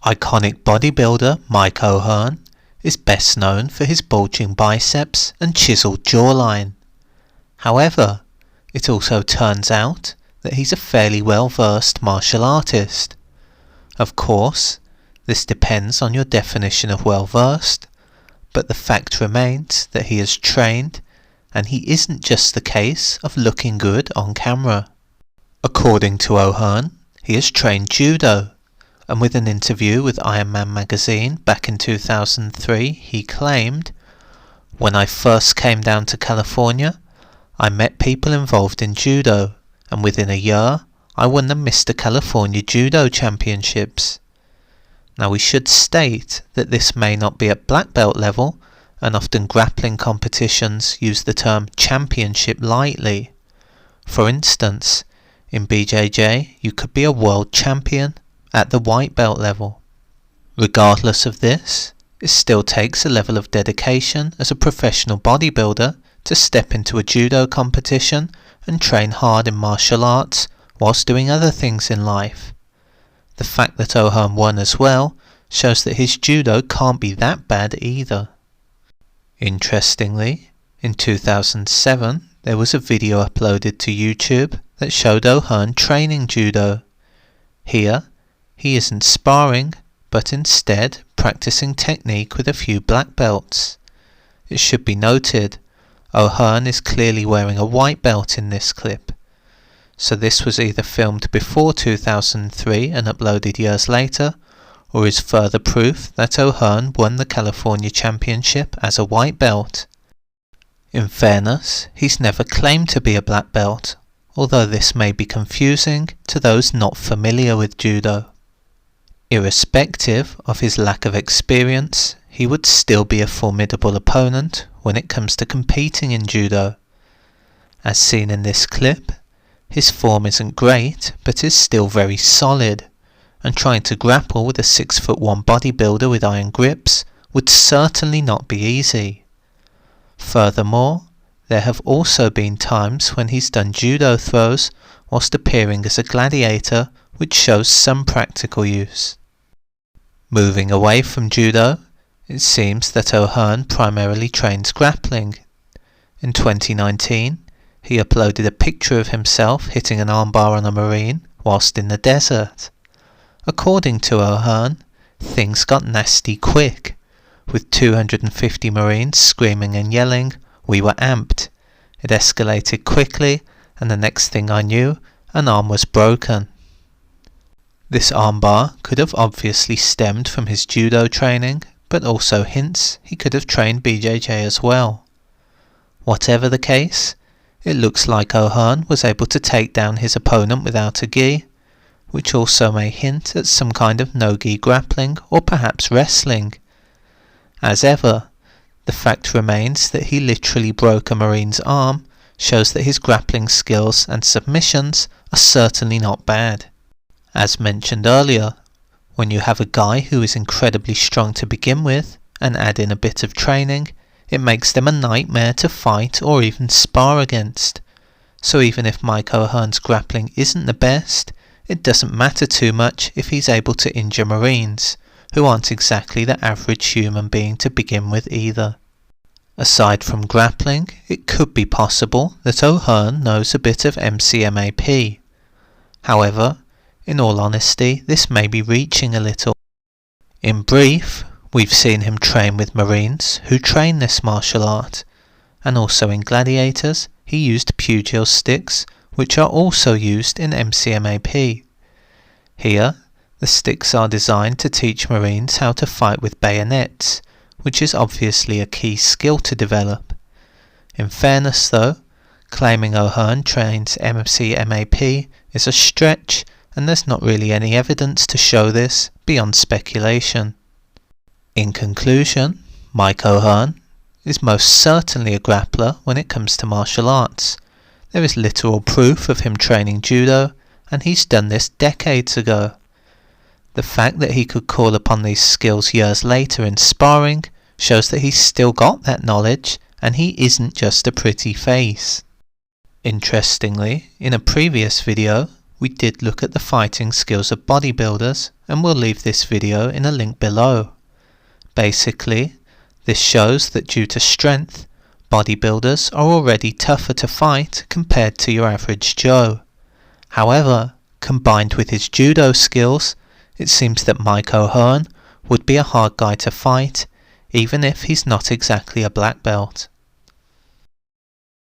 Iconic bodybuilder Mike O'Hearn is best known for his bulging biceps and chiseled jawline. However, it also turns out that he's a fairly well-versed martial artist. Of course, this depends on your definition of well-versed, but the fact remains that he has trained, and he isn't just the case of looking good on camera. According to O'Hearn, he has trained Judo, and with an interview with Iron Man magazine back in 2003, he claimed, "When I first came down to California, I met people involved in Judo, and within a year, I won the Mr. California Judo Championships." Now we should state that this may not be at black belt level, and often grappling competitions use the term championship lightly. For instance, in BJJ you could be a world champion at the white belt level. Regardless of this, it still takes a level of dedication as a professional bodybuilder to step into a judo competition and train hard in martial arts whilst doing other things in life. The fact that O'Hearn won as well shows that his judo can't be that bad either. Interestingly, in 2007 there was a video uploaded to YouTube that showed O'Hearn training judo. Here, he isn't sparring, but instead practicing technique with a few black belts. It should be noted, O'Hearn is clearly wearing a white belt in this clip, so this was either filmed before 2003 and uploaded years later, or is further proof that O'Hearn won the California Championship as a white belt. In fairness, he's never claimed to be a black belt, although this may be confusing to those not familiar with judo. Irrespective of his lack of experience, he would still be a formidable opponent when it comes to competing in judo. As seen in this clip, his form isn't great, but is still very solid, and trying to grapple with a 6'1" bodybuilder with iron grips would certainly not be easy. Furthermore, there have also been times when he's done judo throws whilst appearing as a gladiator, which shows some practical use. Moving away from judo, it seems that O'Hearn primarily trains grappling. In 2019, he uploaded a picture of himself hitting an armbar on a Marine whilst in the desert. According to O'Hearn, things got nasty quick, with 250 Marines screaming and yelling, "We were amped." It escalated quickly, and the next thing I knew, an arm was broken. This armbar could have obviously stemmed from his judo training, but also hints he could have trained BJJ as well. Whatever the case, it looks like O'Hearn was able to take down his opponent without a gi, which also may hint at some kind of no-gi grappling or perhaps wrestling. As ever, the fact remains that he literally broke a Marine's arm shows that his grappling skills and submissions are certainly not bad. As mentioned earlier, when you have a guy who is incredibly strong to begin with and add in a bit of training, it makes them a nightmare to fight or even spar against. So even if Mike O'Hearn's grappling isn't the best, it doesn't matter too much if he's able to injure Marines, who aren't exactly the average human being to begin with either. Aside from grappling, it could be possible that O'Hearn knows a bit of MCMAP. However, in all honesty, this may be reaching a little. In brief, we've seen him train with Marines who train this martial art, and also in gladiators he used pugil sticks, which are also used in MCMAP. Here, the sticks are designed to teach Marines how to fight with bayonets, which is obviously a key skill to develop. In fairness though, claiming O'Hearn trains MCMAP is a stretch, and there's not really any evidence to show this beyond speculation. In conclusion, Mike O'Hearn is most certainly a grappler when it comes to martial arts. There is literal proof of him training judo, and he's done this decades ago. The fact that he could call upon these skills years later in sparring shows that he's still got that knowledge, and he isn't just a pretty face. Interestingly, in a previous video, we did look at the fighting skills of bodybuilders, and we'll leave this video in a link below. Basically, this shows that due to strength, bodybuilders are already tougher to fight compared to your average Joe. However, combined with his judo skills, it seems that Mike O'Hearn would be a hard guy to fight, even if he's not exactly a black belt.